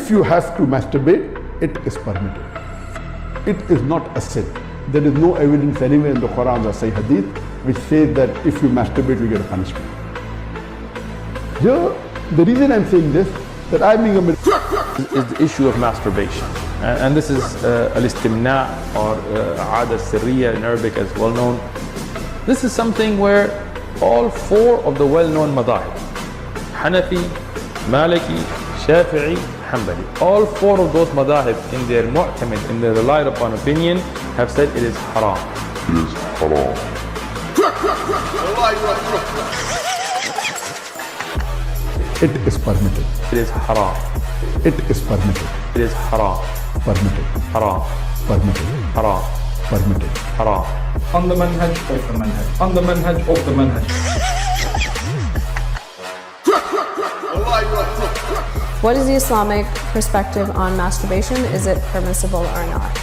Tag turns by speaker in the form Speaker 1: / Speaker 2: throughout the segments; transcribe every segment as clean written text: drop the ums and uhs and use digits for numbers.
Speaker 1: if you have to masturbate, it is permitted. It is not a sin. There is no evidence anywhere in the Quran or Sahih Hadith which says that if you masturbate, you get a punishment. Here, the reason I'm saying this, that I'm being a
Speaker 2: is the issue of masturbation. And this is al-istimna or aada sirriya in Arabic as well known. This is something where all four of the well-known madhahib, Hanafi, Maliki, Shafi'i, Hanbali, all four of those madhahib in their mu'tamid, in their relied upon opinion, have said it is haram.
Speaker 3: It is haram.
Speaker 1: It is permitted.
Speaker 2: It is haram.
Speaker 1: It is permitted.
Speaker 2: It is haram.
Speaker 1: Permitted.
Speaker 2: Haram.
Speaker 1: Permitted.
Speaker 2: Haram.
Speaker 1: Permitted.
Speaker 2: Haram.
Speaker 4: On the manhaj of the manhaj. On the manhaj of the manhaj.
Speaker 5: What is the Islamic perspective on masturbation? Is it permissible or not?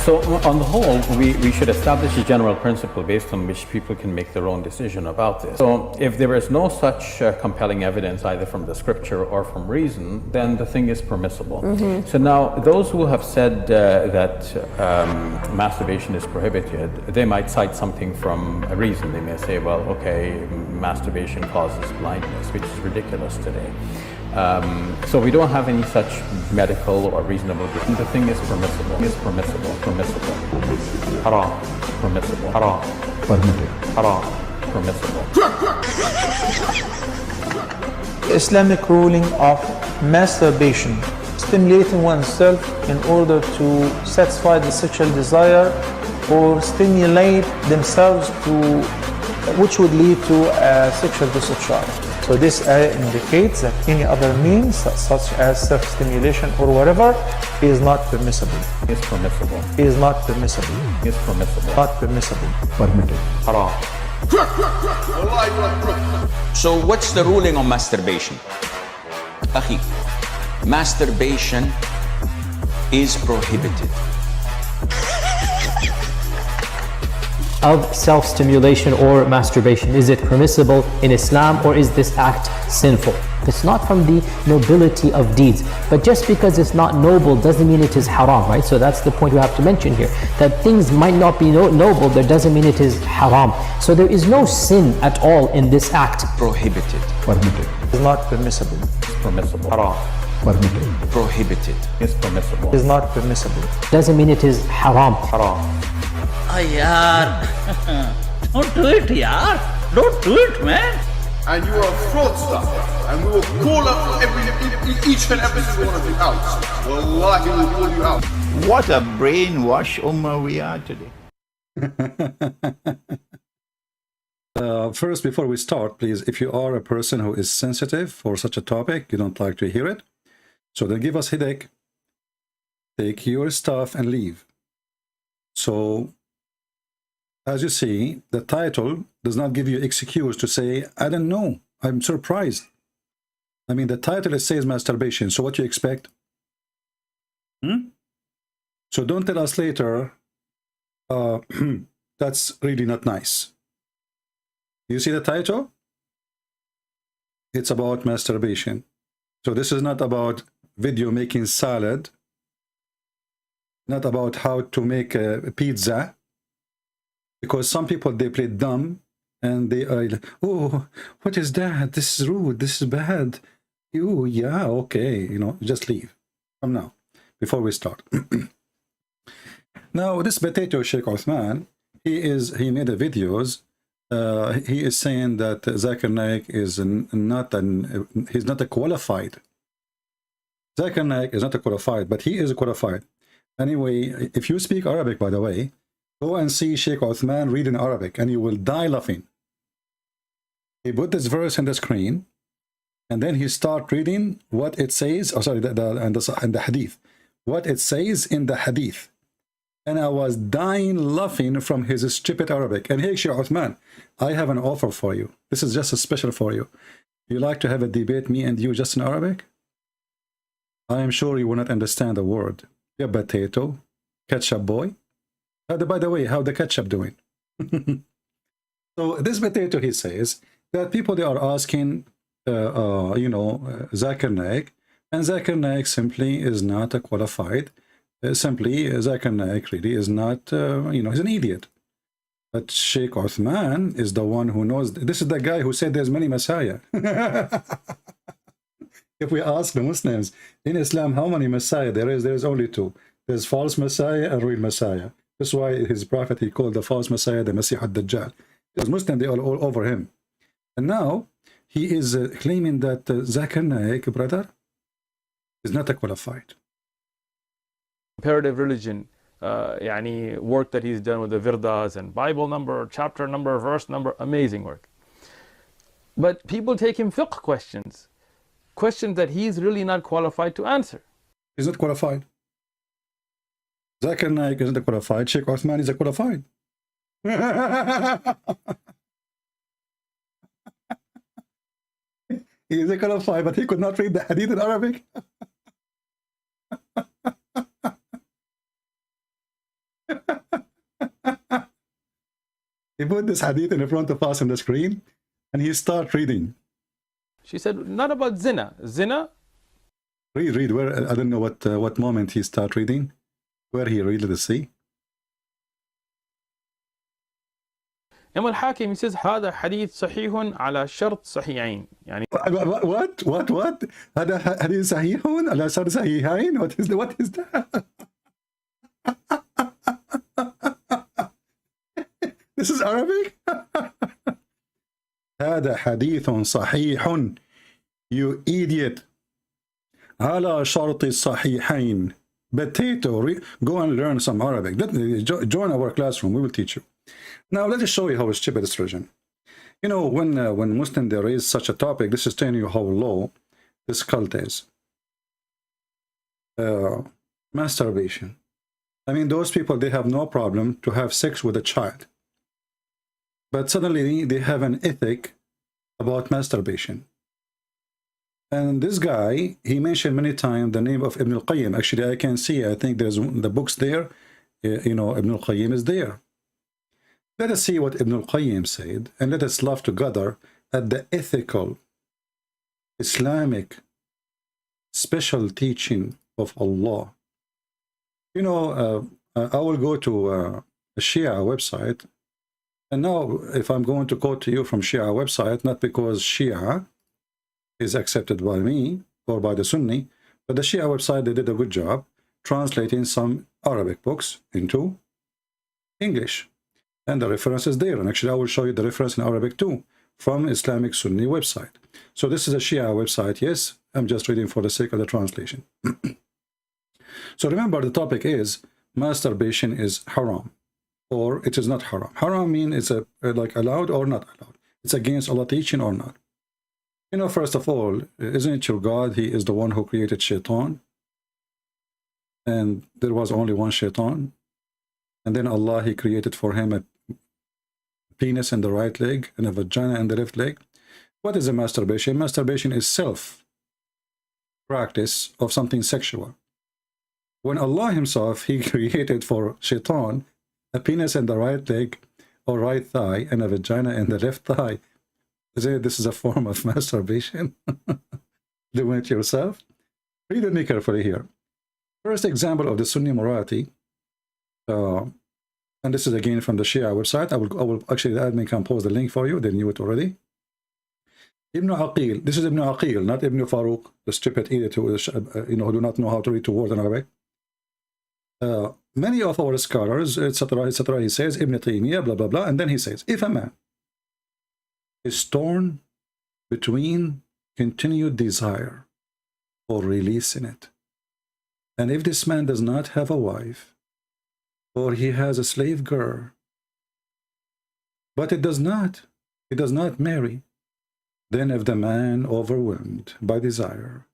Speaker 6: So on the whole, we should establish a general principle based on which people can make their own decision about this. So if there is no such compelling evidence either from the scripture or from reason, then the thing is permissible. So now those who have said that masturbation is prohibited, they might cite something from a reason. They may say, well, okay, masturbation causes blindness, which is ridiculous today. So we don't have any such medical or reasonable reason. The thing is permissible. Is permissible. Permissible. Haram. Permissible. Haram.
Speaker 1: Permitted.
Speaker 6: Haram. Permissible.
Speaker 7: Islamic ruling of masturbation, stimulating oneself in order to satisfy the sexual desire or stimulate themselves to, which would lead to a sexual discharge. So this indicates that any other means, such as self-stimulation or whatever, is not permissible.
Speaker 6: Is permissible.
Speaker 7: Is not permissible.
Speaker 6: Is permissible.
Speaker 7: Not permissible.
Speaker 1: Permitted.
Speaker 6: Haram.
Speaker 8: So what's the ruling on masturbation? Akhi, masturbation is prohibited.
Speaker 9: Of self-stimulation or masturbation? Is it permissible in Islam, or is this act sinful? It's not from the nobility of deeds, but just because it's not noble doesn't mean it is haram, right? So that's the point we have to mention here, that things might not be noble, that doesn't mean it is haram. So there is no sin at all in this act.
Speaker 8: Prohibited.
Speaker 1: Permitted.
Speaker 7: Is not permissible.
Speaker 6: Permissible. Haram.
Speaker 1: Permitted.
Speaker 8: Prohibited.
Speaker 6: Is permissible.
Speaker 7: Is not permissible.
Speaker 9: Doesn't mean it is haram.
Speaker 6: Haram.
Speaker 10: Yaar, don't do it, yaar. Don't do it, man.
Speaker 3: And you are a fraudster. And we will call up each and every single one of you out. Wallahi, we will call you out.
Speaker 10: What a brainwash ummah we are today.
Speaker 11: First, before we start, please, if you are a person who is sensitive for such a topic, you don't like to hear it, so then give us headache, take your stuff and leave. So, as you see, the title does not give you excuse to say, I don't know, I'm surprised. I mean, the title, it says masturbation, so what do you expect? So don't tell us later, that's really not nice. You see the title? It's about masturbation. So this is not about video making salad, not about how to make a pizza, because some people, they play dumb and they are like, oh, what is that? This is rude, this is bad. Oh, yeah, okay, you know, just leave from now, before we start. Now, this potato Sheikh Uthman, he made the videos. He is saying that Zakir Naik is he's not a qualified. Zakir Naik is not a qualified, but he is qualified. Anyway, if you speak Arabic, by the way, go and see Sheikh Uthman read in Arabic, and you will die laughing. He put this verse on the screen, and then he start reading what it says. Oh, sorry, the hadith. What it says in the hadith. And I was dying laughing from his stupid Arabic. And hey, Sheikh Uthman, I have an offer for you. This is just a special for you. You like to have a debate, me and you, just in Arabic? I am sure you will not understand a word. Yeah, potato, ketchup boy. By the way, how the ketchup doing? So this potato, he says that people, they are asking, Zakir Naik, And Zakir Naik simply is not a qualified. Simply, Zakir Naik really is not, he's an idiot. But Sheikh Uthman is the one who knows. This is the guy who said there's many Messiah. If we ask the Muslims in Islam how many Messiah there is only two. There's false Messiah and real Messiah. That's why his prophet, he called the false Messiah the Masih ad-Dajjal. Because Muslims, they are all over him. And now he is claiming that Zakir Naik, brother, is not a qualified.
Speaker 2: Comparative religion, work that he's done with the Virdas and Bible number, chapter number, verse number, amazing work. But people take him fiqh questions that he's really not qualified to answer.
Speaker 11: He's not qualified. Zakir Naik isn't a qualified. Sheikh Uthman is a qualified. He is a qualified, but he could not read the hadith in Arabic. He put this hadith in front of us on the screen and he started reading.
Speaker 2: She said, not about zina. Zina?
Speaker 11: Read where, I don't know what moment he started reading, where he read the sea.
Speaker 2: Imam al-Hakim, he says, هذا حديث صحيح على شرط صحيحين.
Speaker 11: What? هذا حديث صحيح على شرط صحيحين? What is that? This is Arabic? هذا حديث صحيح, you idiot. على شرط الصحيحين. Potato. Go and learn some Arabic. Join our classroom. We will teach you. Now let us show you how stupid this religion. You know, when Muslims they raise such a topic, this is telling you how low this cult is. Masturbation. I mean, those people, they have no problem to have sex with a child. But suddenly they have an ethic about masturbation. And this guy, he mentioned many times the name of Ibn al-Qayyim. Actually, I can see, I think there's the books there. Ibn al-Qayyim is there. Let us see what Ibn al-Qayyim said, and let us laugh together at the ethical, Islamic, special teaching of Allah. You know, I will go to a Shia website, and now if I'm going to quote to you from Shia website, not because Shia is accepted by me or by the Sunni, but the Shia website, they did a good job translating some Arabic books into English. And the reference is there. And actually, I will show you the reference in Arabic too, from Islamic Sunni website. So this is a Shia website. Yes, I'm just reading for the sake of the translation. So remember, the topic is masturbation is haram, or it is not haram. Haram means it's like allowed or not allowed. It's against Allah teaching or not. You know, first of all, isn't it your God? He is the one who created shaitan. And there was only one shaitan. And then Allah, he created for him a penis in the right leg and a vagina in the left leg. What is a masturbation? Masturbation is self-practice of something sexual. When Allah himself, he created for shaitan a penis in the right leg or right thigh and a vagina in the left thigh. This is a form of masturbation. Doing it yourself. Read me carefully here. First example of the Sunni morality. And this is again from the Shia website. I will actually, the admin can post the link for you. They knew it already. Ibn Aqil. This is Ibn Aqil, not Ibn Farouk, the stupid idiot who is, who do not know how to read two words in Arabic. Many of our scholars, etc., he says, Ibn Taymiyyah, blah, blah, blah, and then he says, if a man is torn between continued desire or releasing it, and if this man does not have a wife, or he has a slave girl, but he does not marry, then if the man overwhelmed by desire,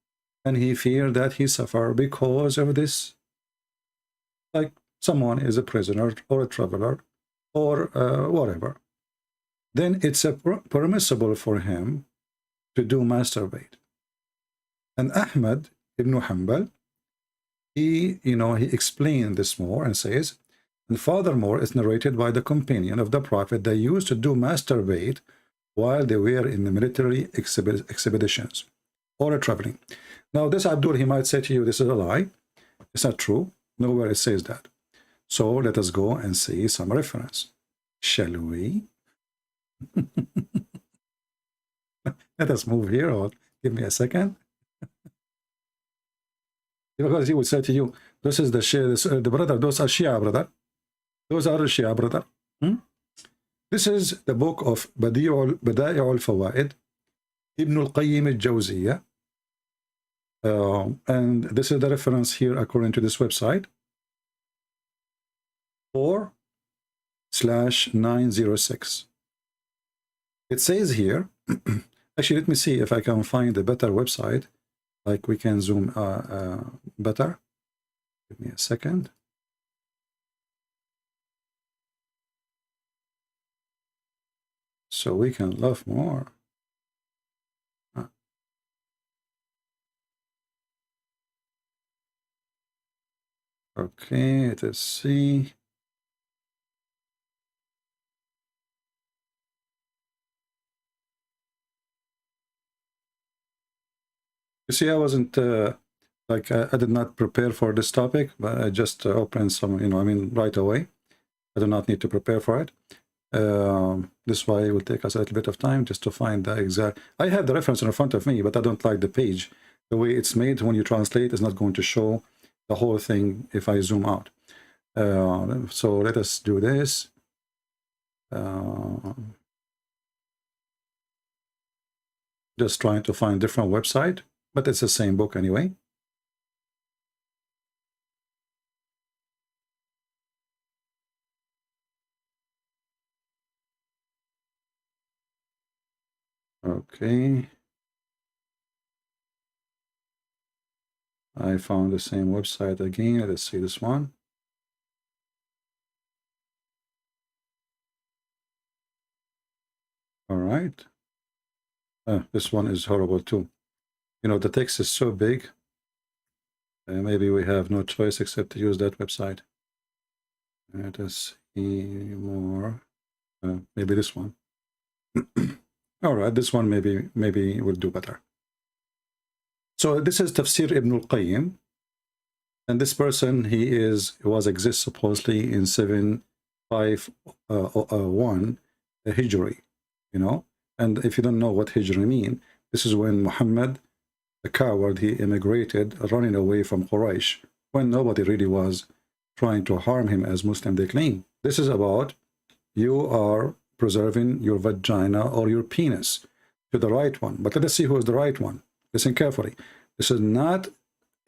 Speaker 11: and he feared that he suffer because of this, like someone is a prisoner or a traveler or whatever, then it's permissible for him to do masturbate. And Ahmad ibn Hanbal, he explained this more and says, and furthermore, it's narrated by the companion of the Prophet, they used to do masturbate while they were in the military expeditions. or traveling. Now this Abdul, he might say to you, this is a lie. It's not true. Nowhere it says that. So let us go and see some reference. Shall we? Let us move here, or give me a second. Because he would say to you, this is the Shia, the brother, those are Shia, brother. Those are Shia, brother. This is the book of Bada'i al-Fawaid, Ibn al-Qayyim al-Jawziyah. And this is the reference here according to this website. 4/906. It says here, actually, let me see if I can find a better website, like we can zoom better. Give me a second. So we can love more. Okay, let's see. You see, I wasn't like I did not prepare for this topic, but I just opened some, I mean, right away. I do not need to prepare for it. This is why it will take us a little bit of time just to find the exact. I have the reference in front of me, but I don't like the page. The way it's made when you translate is not going to show the whole thing if I zoom out. So let us do this. Just trying to find different website, but it's the same book anyway. Okay. I found the same website again. Let's see this one. All right. This one is horrible too. The text is so big. Maybe we have no choice except to use that website. Let us see more. Maybe this one. All right, this one maybe will do better. So this is Tafsir Ibn al-Qayyim, and this person was exists supposedly in 751 Hijri, And if you don't know what Hijri mean, this is when Muhammad, the coward, he immigrated, running away from Quraysh, when nobody really was trying to harm him as Muslim they claim. This is about you are preserving your vagina or your penis to the right one. But let us see who is the right one. Listen carefully. This is not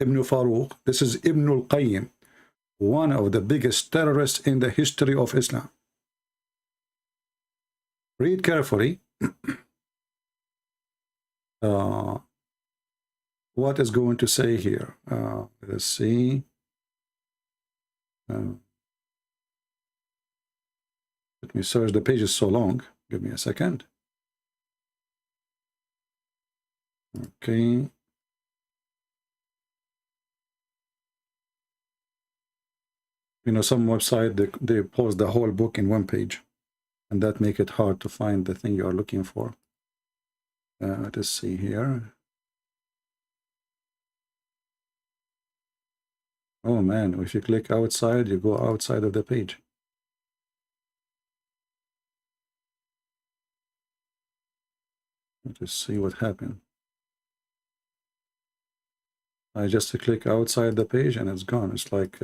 Speaker 11: Ibn Farouk. This is Ibn al-Qayyim, one of the biggest terrorists in the history of Islam. Read carefully. What is going to say here? Let's see. Let me search. The page is so long. Give me a second. Okay. Some website, they post the whole book in one page, and that make it hard to find the thing you are looking for. Let us see here. Oh man, if you click outside, you go outside of the page. Let us see what happened. I just click outside the page and it's gone. It's like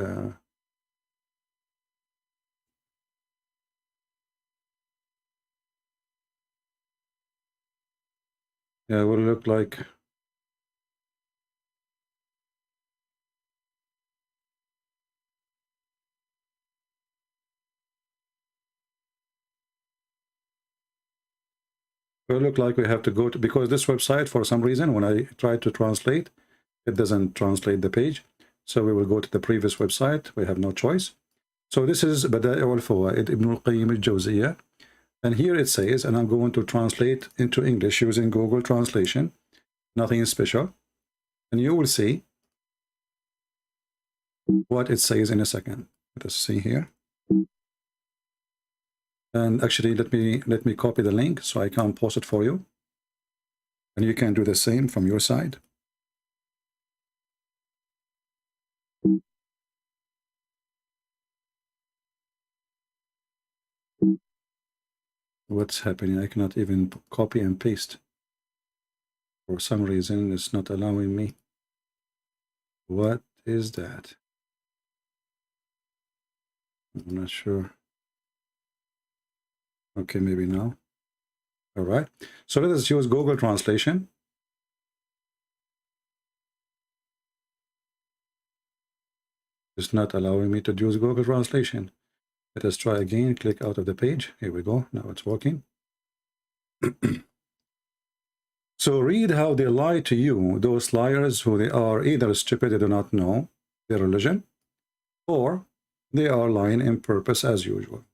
Speaker 11: yeah, it will look like we have to go to, because this website, for some reason, when I try to translate, it doesn't translate the page. So we will go to the previous website. We have no choice. So this is Bada'i al-Fawaid, Ibn al-Qayyim al-Jawziyah. And here it says, and I'm going to translate into English using Google Translation. Nothing special. And you will see what it says in a second. Let us see here. And actually, let me copy the link so I can post it for you. And you can do the same from your side. What's happening? I cannot even copy and paste. For some reason, it's not allowing me. What is that? I'm not sure. Okay, maybe now. All right. So let us use Google Translation. It's not allowing me to use Google Translation. Let us try again. Click out of the page. Here we go. Now it's working. So read how they lie to you, those liars who they are either stupid, they do not know their religion, or they are lying in purpose as usual.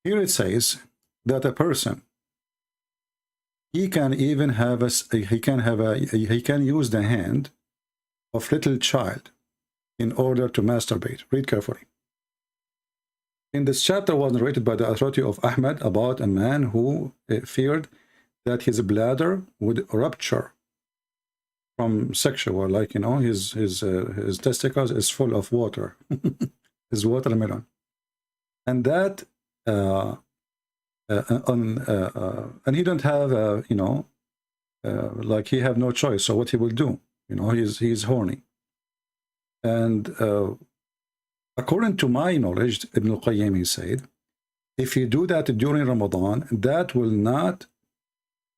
Speaker 11: Here it says that a person, he can even have he can use the hand of little child in order to masturbate. Read carefully. In this chapter was narrated by the authority of Ahmad about a man who feared that his bladder would rupture from sexual, like, you know, his testicles is full of water, his watermelon, and that and he don't have you know, like he have no choice. So what he will do, you know, he's horny, and according to my knowledge, Ibn al-Qayyim, he said, if you do that during Ramadan, that will not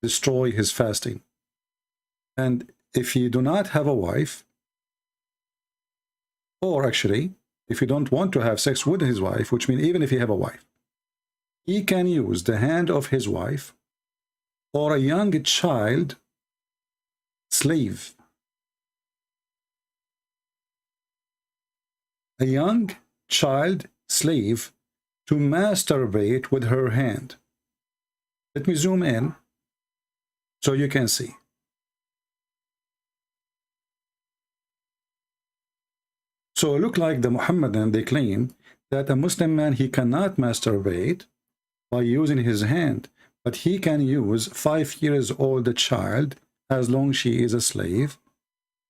Speaker 11: destroy his fasting. And if you do not have a wife, or actually, if you don't want to have sex with his wife, which means even if you have a wife, he can use the hand of his wife or a young child slave. A young child slave to masturbate with her hand. Let me zoom in so you can see. So it look like the Muhammadan, they claim that a Muslim man, he cannot masturbate by using his hand, but he can use 5 years old child as long as she is a slave,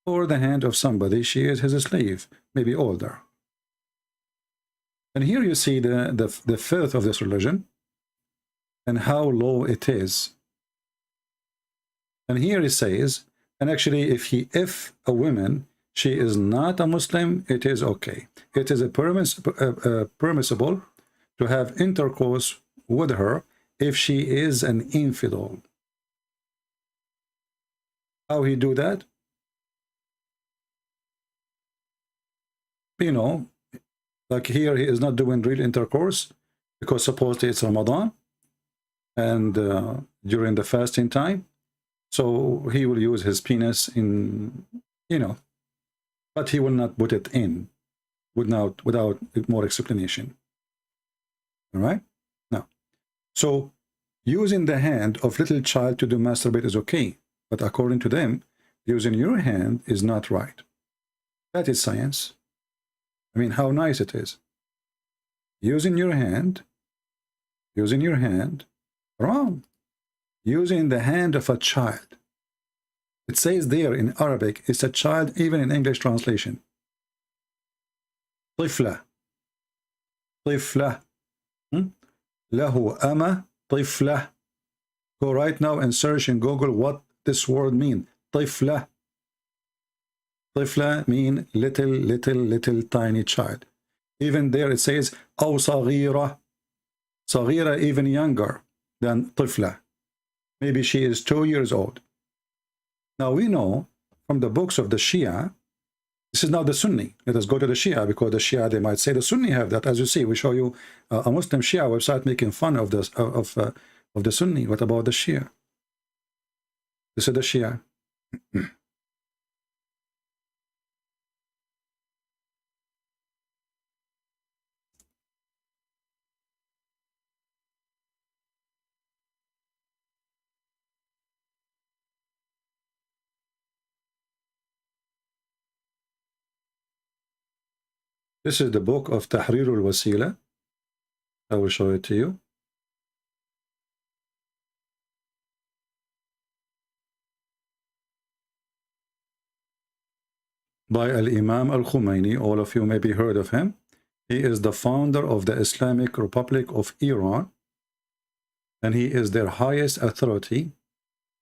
Speaker 11: or the hand of somebody, she is his slave, maybe older. And here you see the filth of this religion and how low it is. And here it says, and actually if a woman, she is not a Muslim, it is okay. It is permissible to have intercourse with her if she is an infidel. How he do that? You know, like here he is not doing real intercourse because supposedly it's Ramadan and during the fasting time. So he will use his penis in, you know, but he will not put it in without more explanation. All right? Now, so using the hand of little child to do masturbate is okay, but according to them, using your hand is not right. That is science. I mean, how nice it is. Using your hand, wrong. Using the hand of a child. It says there in Arabic, it's a child, even in English translation. طفلة. طفلة. له أما طفلة. Go right now and search in Google what this word means. طفلة. طفلة mean little tiny child. Even there it says أو صغيرة. صغيرة even younger than طفلة. Maybe she is 2 years old. Now we know from the books of the Shia, this is now the Sunni. Let us go to the Shia, because the Shia, they might say the Sunni have that. As you see, we show you a Muslim Shia website making fun of this of the Sunni. What about the Shia? This is the Shia. This is the book of Tahrir al-Wasila. I will show it to you. by Al-Imam Al-Khomeini. All of you maybe heard of him. He is the founder of the Islamic Republic of Iran, and he is their highest authority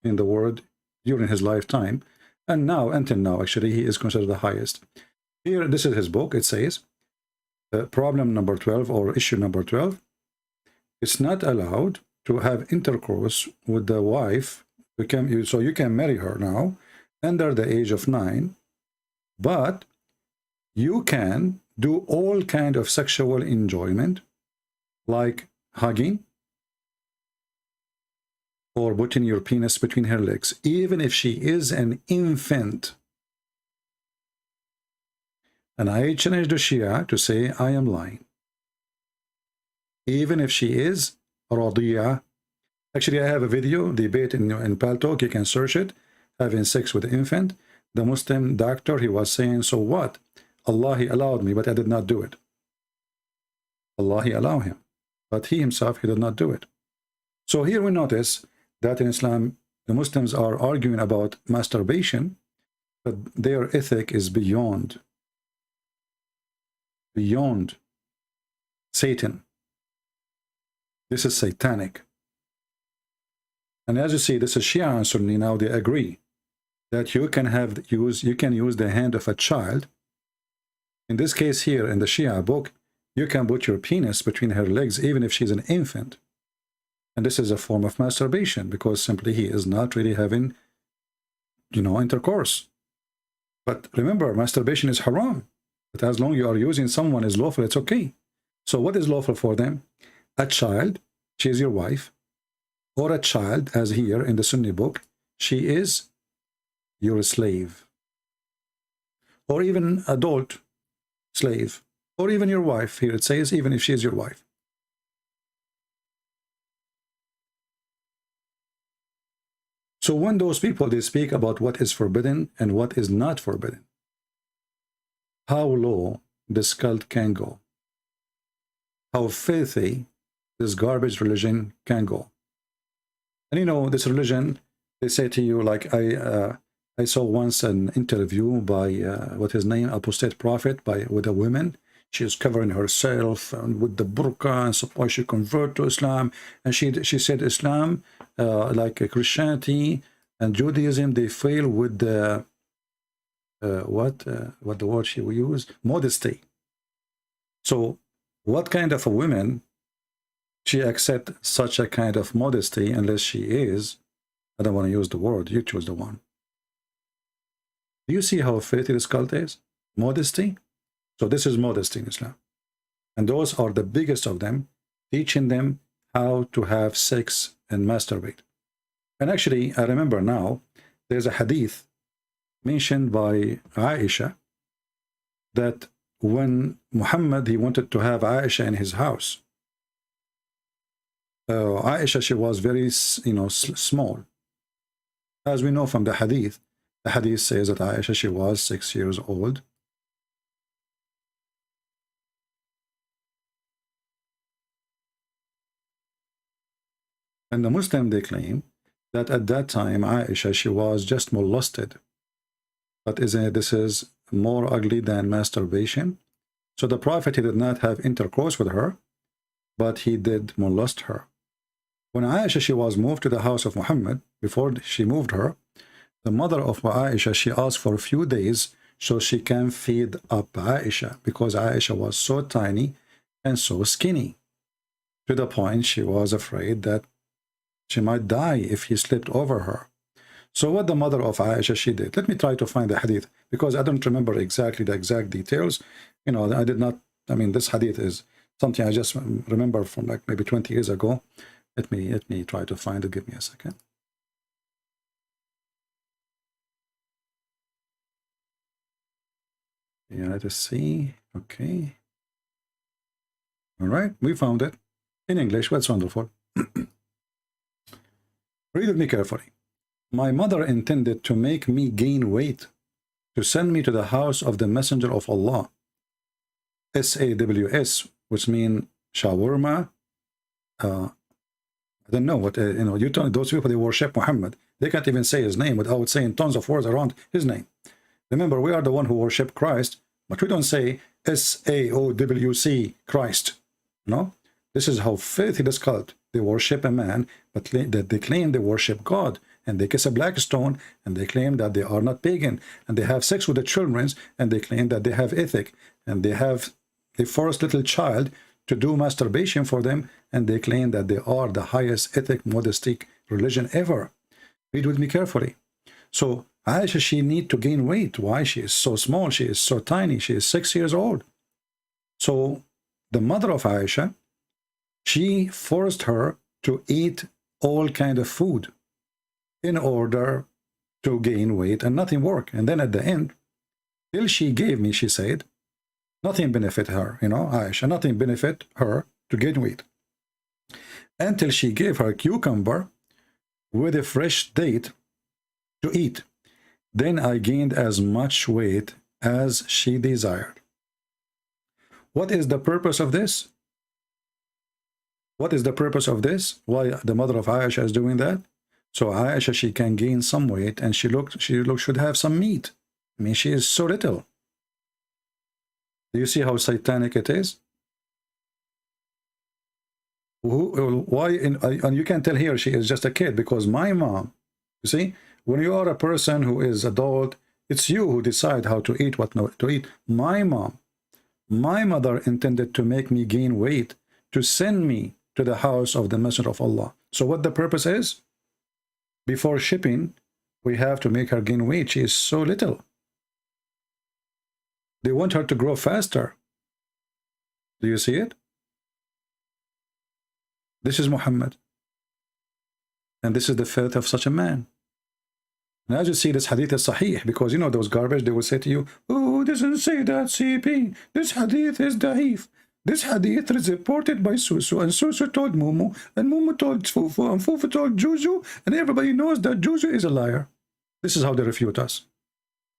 Speaker 11: in the world during his lifetime. And now, until now, actually, he is considered the highest. Here, this is his book. It says, problem number 12, or issue number 12, it's not allowed to have intercourse with the wife. So you can marry her now under the age of 9, but you can do all kind of sexual enjoyment, like hugging or putting your penis between her legs, even if she is an infant. And I challenge the Shia to say I am lying. Even if she is radiya. Actually, I have a video debate in Paltalk. You can search it. Having sex with an infant. The Muslim doctor, he was saying, so what? Allah, he allowed me, but I did not do it. Allah, he allowed him, but he himself, he did not do it. So here we notice that in Islam, the Muslims are arguing about masturbation, but their ethic is beyond Satan. This is satanic. And as you see, this is Shia and Sunni. Now they agree that you can use the hand of a child. In this case here in the Shia book, you can put your penis between her legs even if she's an infant. And this is a form of masturbation because simply he is not really having, intercourse. But remember, masturbation is haram. But as long as you are using someone is lawful, it's okay. So what is lawful for them? A child, she is your wife, or a child, as here in the Sunni book, she is your slave, or even adult slave, or even your wife. Here it says, even if she is your wife. So when those people, they speak about what is forbidden and what is not forbidden, how low this cult can go, how filthy this garbage religion can go. And this religion, they say to you, like I saw once an interview by what his name, apostate prophet, with a woman. She is covering herself with the burqa and suppose she convert to Islam. And she said Islam, like Christianity and Judaism, they fail with the what the word she will use, modesty. So what kind of a woman she accept such a kind of modesty unless she is, I don't want to use the word, you choose the one. Do you see how filthy this cult is? Modesty. So this is modesty in Islam. And those are the biggest of them, teaching them how to have sex and masturbate. And actually, I remember now, there's a hadith mentioned by Aisha that when Muhammad, he wanted to have Aisha in his house, Aisha, she was very, small. As we know from the hadith says that Aisha, she was 6 years old. And the Muslim, they claim that at that time, Aisha, she was just molested. But this is more ugly than masturbation. So the Prophet, he did not have intercourse with her, but he did molest her. When Aisha, she was moved to the house of Muhammad, before she moved her, the mother of Aisha, she asked for a few days so she can feed up Aisha, because Aisha was so tiny and so skinny, to the point she was afraid that she might die if he slept over her. So what the mother of Aisha, she did, let me try to find the hadith, because I don't remember exactly the exact details. I did not, this hadith is something I just remember from like maybe 20 years ago. Let me try to find it. Give me a second. Yeah, let us see. Okay. All right, we found it in English. That's wonderful. Read with me carefully. My mother intended to make me gain weight, to send me to the house of the Messenger of Allah, SAWS, which means shawarma. I don't know what, you tell those people, they worship Muhammad. They can't even say his name without saying tons of words around his name. Remember, we are the one who worship Christ, but we don't say S-A-O-W-C, Christ. No? This is how filthy this cult. They worship a man, but they claim they worship God. And they kiss a black stone, and they claim that they are not pagan. And they have sex with the children, and they claim that they have ethic. And they force little child to do masturbation for them, and they claim that they are the highest ethic, modestic religion ever. Read with me carefully. So Aisha, she need to gain weight. Why? She is so small. She is so tiny. She is 6 years old. So the mother of Aisha, she forced her to eat all kind of food in order to gain weight, and nothing worked. And then at the end, till she gave me, she said, nothing benefit her, Aisha, nothing benefit her to gain weight. Until she gave her cucumber with a fresh date to eat. Then I gained as much weight as she desired. What is the purpose of this? What is the purpose of this? Why the mother of Aisha is doing that? So Aisha, she can gain some weight, and she should have some meat. I mean, she is so little. Do you see how satanic it is? Why? And you can tell here she is just a kid, because my mom, you see, when you are a person who is adult, it's you who decide how to eat, what not to eat. My mom, my mother intended to make me gain weight, to send me to the house of the Messenger of Allah. So what the purpose is? Before shipping, we have to make her gain weight. She is so little. They want her to grow faster. Do you see it? This is Muhammad. And this is the faith of such a man. And as you see, this hadith is sahih, because those garbage, they will say to you, oh, it doesn't say that, CP. This hadith is da'if. This hadith is reported by Susu, and Susu told Mumu, and Mumu told Fufu, and Fufu told Juju, and everybody knows that Juju is a liar. This is how they refute us.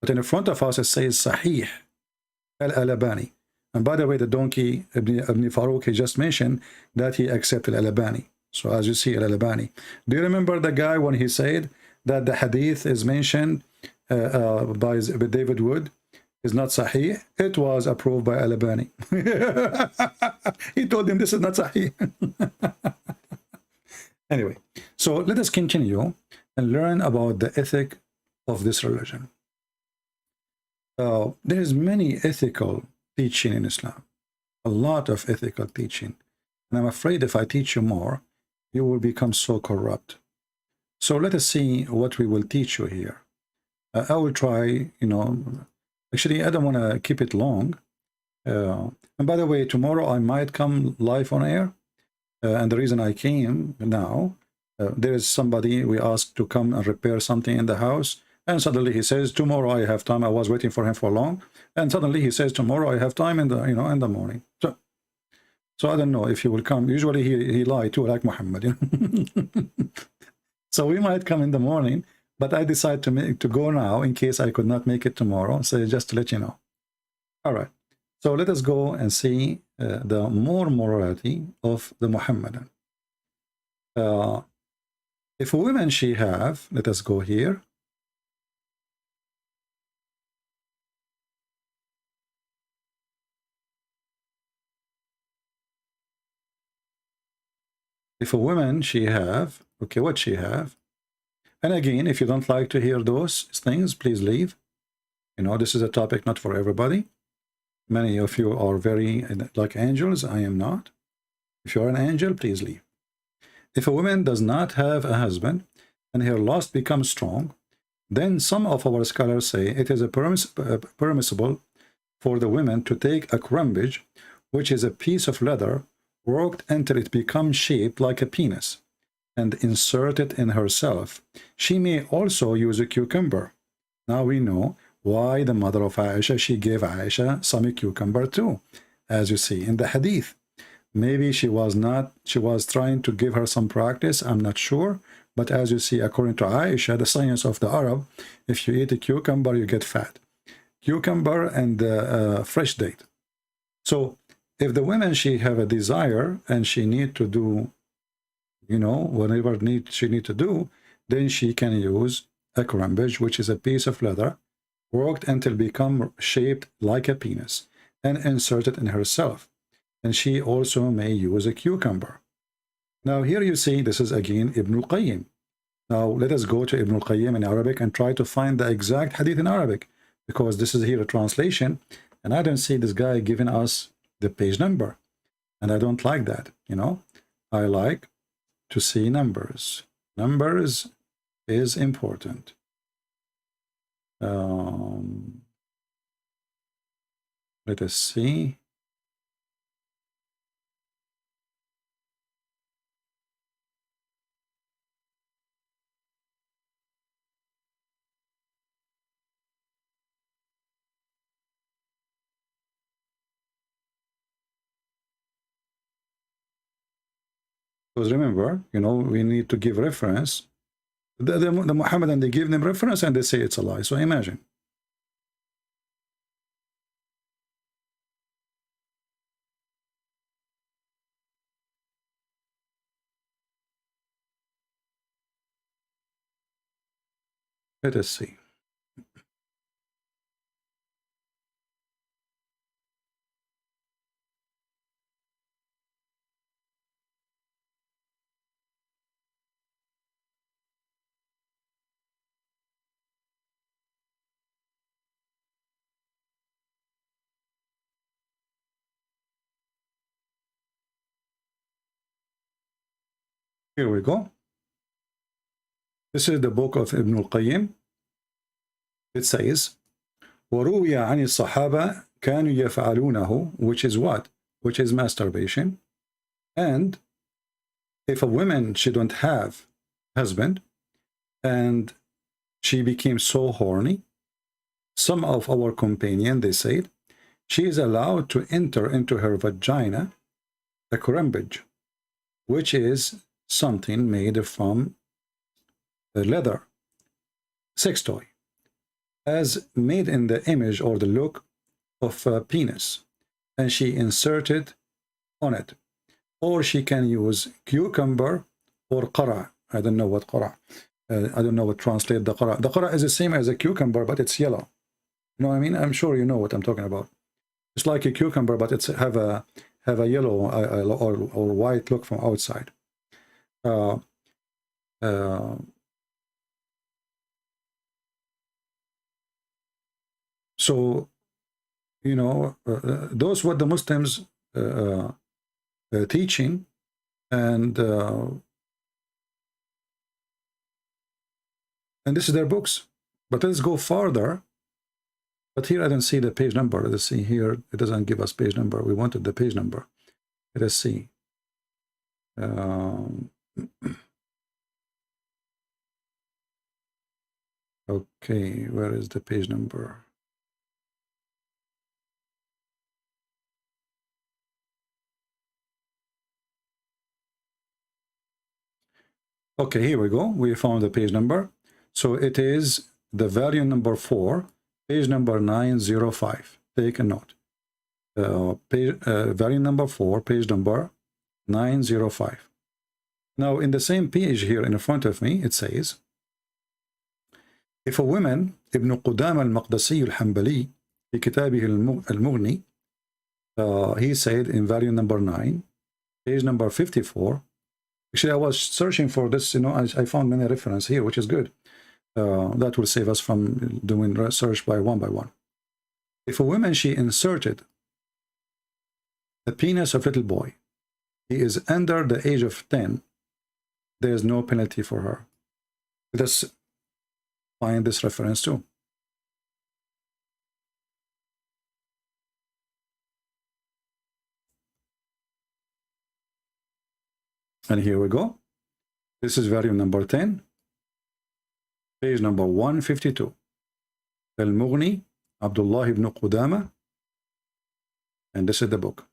Speaker 11: But in front of us, it says Sahih al-Albani. And by the way, the donkey, Ibn Farouk, he just mentioned that he accepted al-Albani. So as you see, al-Albani. Do you remember the guy when he said that the hadith is mentioned by David Wood? Is not Sahih? It was approved by Al-Albani. He told him this is not Sahih. Anyway, so let us continue and learn about the ethic of this religion. There is many ethical teaching in Islam, a lot of ethical teaching, and I'm afraid if I teach you more, you will become so corrupt. So let us see what we will teach you here. I will try, actually, I don't want to keep it long. And by the way, tomorrow I might come live on air. And the reason I came now, there is somebody we asked to come and repair something in the house. And suddenly he says, tomorrow I have time. I was waiting for him for long. And suddenly he says, tomorrow I have time in the, in the morning. So I don't know if he will come. Usually he lied too, like Muhammad. So we might come in the morning. But I decided to go now in case I could not make it tomorrow. So just to let you know. All right. So let us go and see the more morality of the Muhammadan. If a woman she have, let us go here. If a woman she have, okay, what she have? And again, if you don't like to hear those things, please leave. This is a topic not for everybody. Many of you are very like angels. I am not. If you're an angel, please leave. If a woman does not have a husband and her lust becomes strong, then some of our scholars say it is permissible for the women to take a crumbage, which is a piece of leather worked until it becomes shaped like a penis, and insert it in herself. She may also use a cucumber. Now we know why the mother of Aisha, she gave Aisha some cucumber too, as you see in the hadith. Maybe she was trying to give her some practice, I'm not sure. But as you see, according to Aisha, the science of the Arab, if you eat a cucumber, you get fat. Cucumber and fresh date. So if the women, she have a desire and she need to do, whatever she need to do, then she can use a crumbage, which is a piece of leather worked until become shaped like a penis and inserted in herself. And she also may use a cucumber. Now here you see this is again Ibn al-Qayyim. Now let us go to Ibn al-Qayyim in Arabic and try to find the exact hadith in Arabic, because this is here a translation and I don't see this guy giving us the page number, and I don't like that. You know, I like to see numbers. Numbers is important. Let us see. Because remember, you know, we need to give reference. The Muhammadan, they give them reference and they say it's a lie. So imagine. Let us see. Here we go. This is the book of Ibn al-Qayyim. It says, وَرُوِيَ عَنِ الصَّحَابَةِ كَانُوا يَفْعَلُونَهُ, which is what? Which is masturbation. And if a woman, she don't have husband, and she became so horny, some of our companion, they said, she is allowed to enter into her vagina a crumbage, which is something made from leather, sex toy, as made in the image or the look of a penis, and she inserted on it. Or she can use cucumber or qara. I don't know what qara. I don't know what translate the qara. The qara is the same as a cucumber, but it's yellow. You know what I mean? I'm sure you know what I'm talking about. It's like a cucumber, but it's have a yellow or white look from outside. So, you know, those what the Muslims teaching, and this is their books. But let's go farther. But here I don't see the page number. Let's see here. It doesn't give us page number. We wanted the page number. Let us see. Okay, where is the page number? Okay, here we go. We found the page number. So it is the volume number 4, page number 905. Take a note. Volume number 4, page number 905. Now, in the same page here in front of me, it says, if a woman, Ibn Qudama al-Maqdisi al-Hanbali, في كتابه المغني, he said in volume number 9, page number 54. Actually, I was searching for this, you know, I found many references here, which is good. That will save us from doing research by one. If a woman, she inserted the penis of little boy, he is under the age of 10, there is no penalty for her. Let us find this reference too. And here we go. This is volume number 10, page number 152. Al-Mughni, Abdullah ibn Qudama, and this is the book.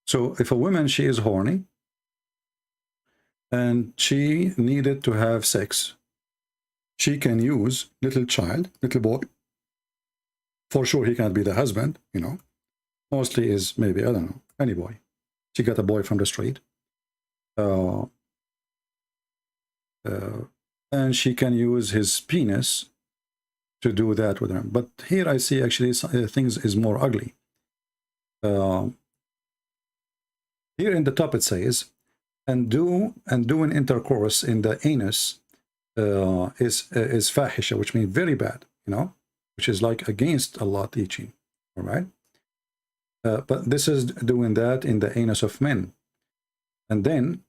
Speaker 11: So if a woman, she is horny, and she needed to have sex, she can use little child, little boy. For sure, he can't be the husband, you know. Mostly is maybe, I don't know, any boy. She got a boy from the street. and she can use his penis to do that with him. But here I see actually things is more ugly. Here in the top it says, and doing intercourse in the anus is fahisha, which means very bad, you know, which is like against Allah teaching, all right? But this is doing that in the anus of men. And then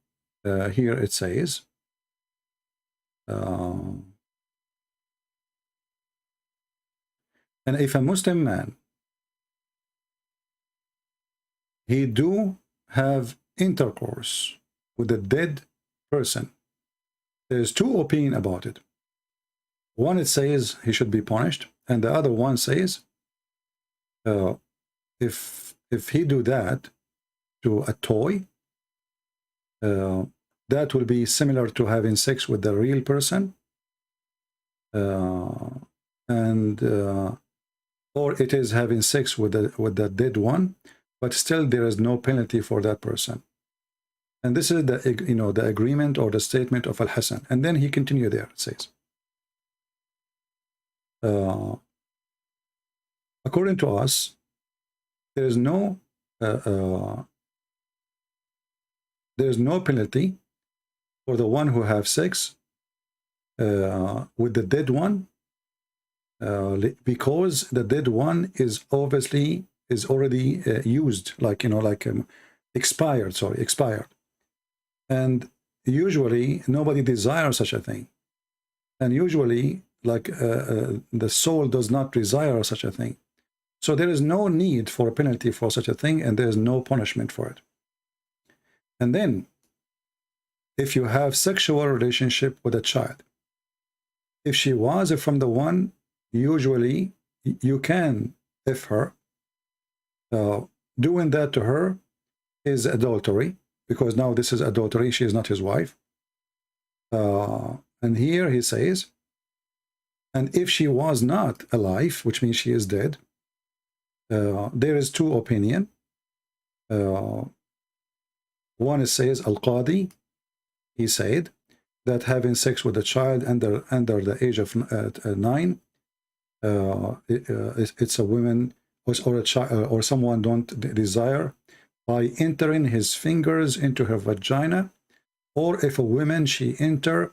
Speaker 11: here it says, and if a Muslim man, he do have intercourse with a dead person, there's two opinions about it. One, it says he should be punished, and the other one says if he do that to a toy, that will be similar to having sex with the real person, or it is having sex with the dead one, but still there is no penalty for that person. And this is the, you know, the agreement or the statement of Al-Hasan. And then he continued there, it says, according to us, there is no penalty for the one who have sex with the dead one, because the dead one is obviously already used, like, you know, like expired. And usually nobody desires such a thing, and usually like the soul does not desire such a thing. So there is no need for a penalty for such a thing, and there is no punishment for it. And then if you have sexual relationship with a child, if she was from the one, usually you can if her. Doing that to her is adultery, because now this is adultery, she is not his wife. And here he says, and if she was not alive, which means she is dead, there is two opinions. One is says Al-Qadi, he said that having sex with a child under the age of 9, it's a woman or a child or someone don't desire by entering his fingers into her vagina, or if a woman she enter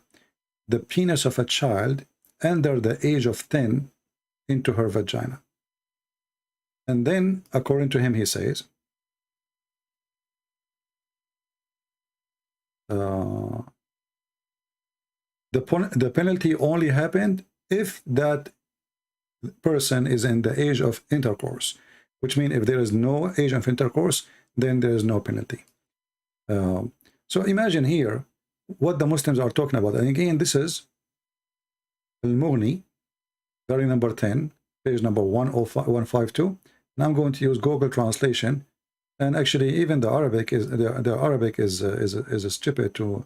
Speaker 11: the penis of a child under the age of 10 into her vagina. And then according to him he says the penalty only happened if that person is in the age of intercourse, which means if there is no age of intercourse, then there is no penalty. So imagine here what the Muslims are talking about. And again, this is Al-Mughni, volume number 10, page number 152. And I'm going to use Google translation. And actually, even the Arabic is the Arabic is stupid to,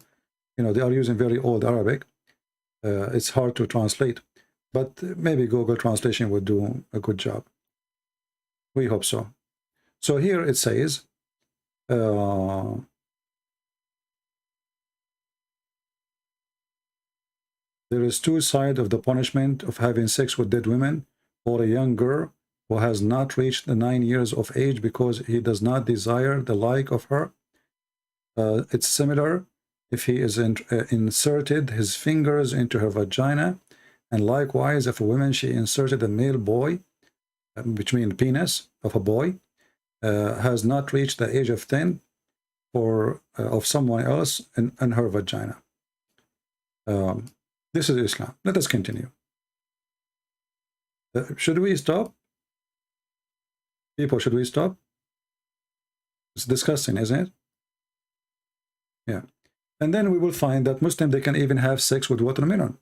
Speaker 11: you know, they are using very old Arabic. It's hard to translate, but maybe Google translation would do a good job. We hope so. So here it says, there is two sides of the punishment of having sex with dead women, or a young girl who has not reached the 9 years of age because he does not desire the like of her. It's similar if he is inserted his fingers into her vagina, and likewise if a woman she inserted a male boy, between penis of a boy, has not reached the age of 10 for of someone else in her vagina. This is Islam. Let us continue. Should we stop? People, should we stop? It's disgusting, isn't it? Yeah. And then we will find that Muslims, they can even have sex with watermelon.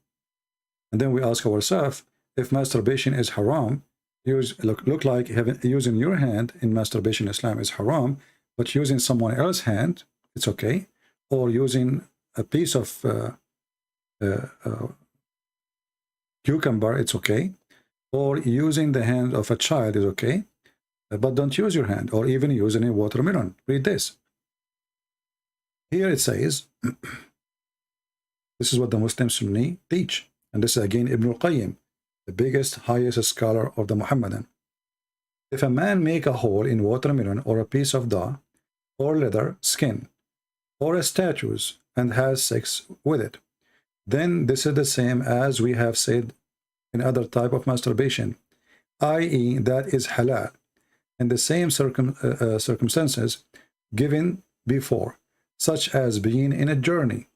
Speaker 11: And then we ask ourselves, if masturbation is haram, look like using your hand in masturbation in Islam is haram, but using someone else's hand, it's okay. Or using a piece of cucumber, it's okay. Or using the hand of a child is okay. But don't use your hand, or even use any watermelon. Read this. Here it says, This is what the Muslim Sunni teach. And this is again Ibn al-Qayyim, the biggest, highest scholar of the Muhammadan. If a man make a hole in watermelon or a piece of dough or leather, skin, or a statue and has sex with it, then this is the same as we have said in other type of masturbation, i.e. that is halal, in the same circumstances given before, such as being in a journey.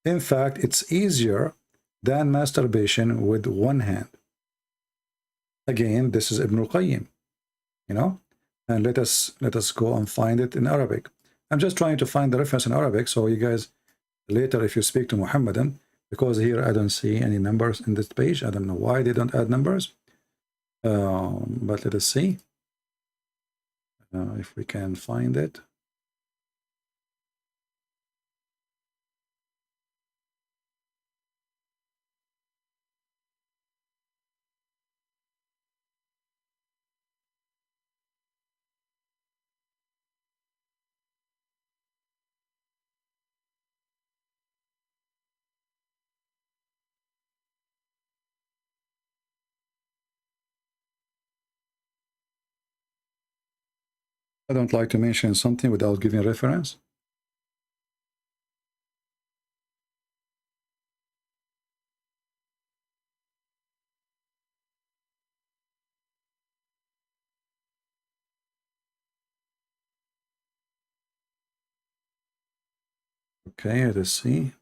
Speaker 11: In fact, it's easier than masturbation with one hand. Again, this is Ibn al-Qayyim, you know, and let us go and find it in Arabic. I'm just trying to find the reference in Arabic, so you guys later, if you speak to Muhammadan, because here I don't see any numbers in this page. I don't know why they don't add numbers, but let us see if we can find it. I don't like to mention something without giving reference. Okay, let's see.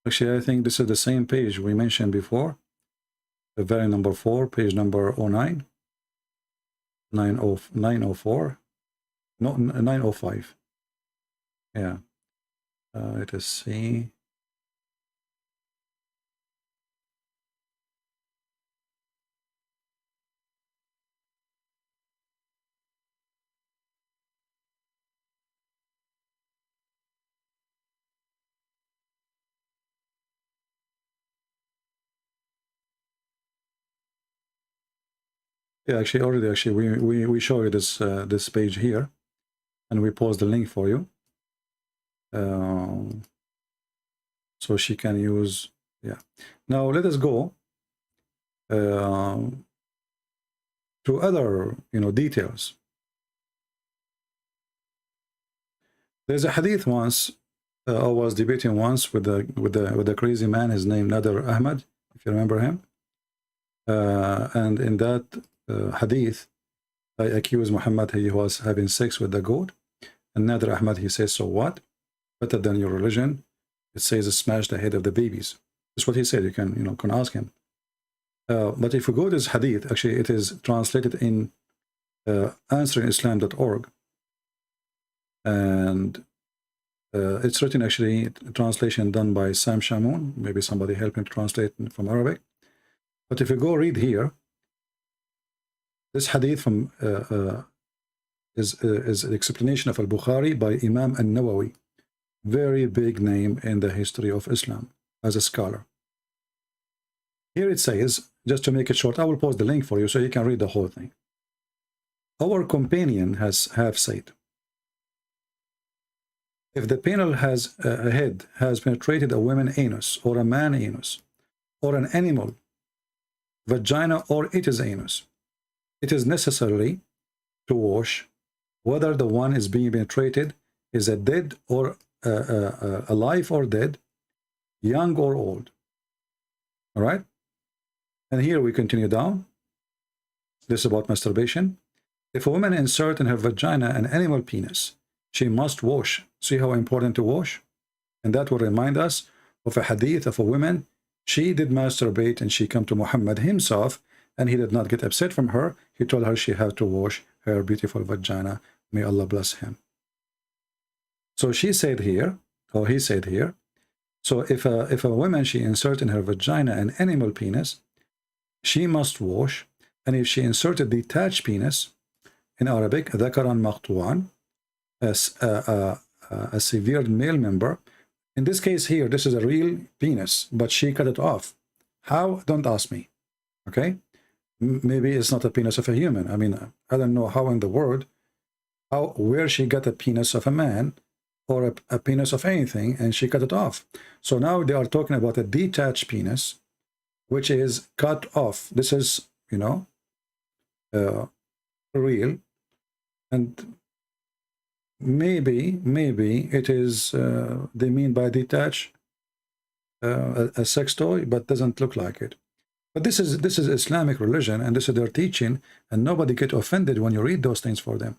Speaker 11: Actually, I think this is the same page we mentioned before. The very number 4, page number 09, 904, no, 905. Yeah. Let us see. Yeah, actually, we show you this this page here, and we post the link for you, so she can use. Yeah. Now let us go to other details. There's a hadith once. I was debating once with the crazy man. His name Nader Ahmad, if you remember him, and in that hadith, I accuse Muhammad he was having sex with the goat, and Nader Ahmad he says, so what? Better than your religion. It says smash the head of the babies. That's what he said. You can ask him. But if we go to this hadith, actually it is translated in answeringislam.org, and it's written actually translation done by Sam Shamoun. Maybe somebody help him to translate from Arabic. But if you go read here, this hadith from is an explanation of Al-Bukhari by Imam An-Nawawi, very big name in the history of Islam as a scholar. Here it says, just to make it short, I will post the link for you so you can read the whole thing. Our companion have said, if the penal head has penetrated a woman's anus or a man's anus or an animal vagina or its anus, it is necessary to wash whether the one is being penetrated is a dead or alive or dead, young or old. All right? And here we continue down. This is about masturbation. If a woman insert in her vagina an animal penis, she must wash. See how important to wash? And that will remind us of a hadith of a woman. She did masturbate and she came to Muhammad himself, and he did not get upset from her. He told her she had to wash her beautiful vagina. May Allah bless him. So she said here, or he said here, so if a woman, she insert in her vagina an animal penis, she must wash. And if she inserted detached penis, in Arabic, ذكرا مقطوعا, a severed male member. In this case here, this is a real penis, but she cut it off. How? Don't ask me. Okay? Maybe it's not a penis of a human. I mean, I don't know how in the world where she got a penis of a man or a penis of anything, and she cut it off. So now they are talking about a detached penis, which is cut off. This is, you know, real, and maybe it is they mean by detached a sex toy, but doesn't look like it. But this is Islamic religion, and this is their teaching, and nobody get offended when you read those things for them.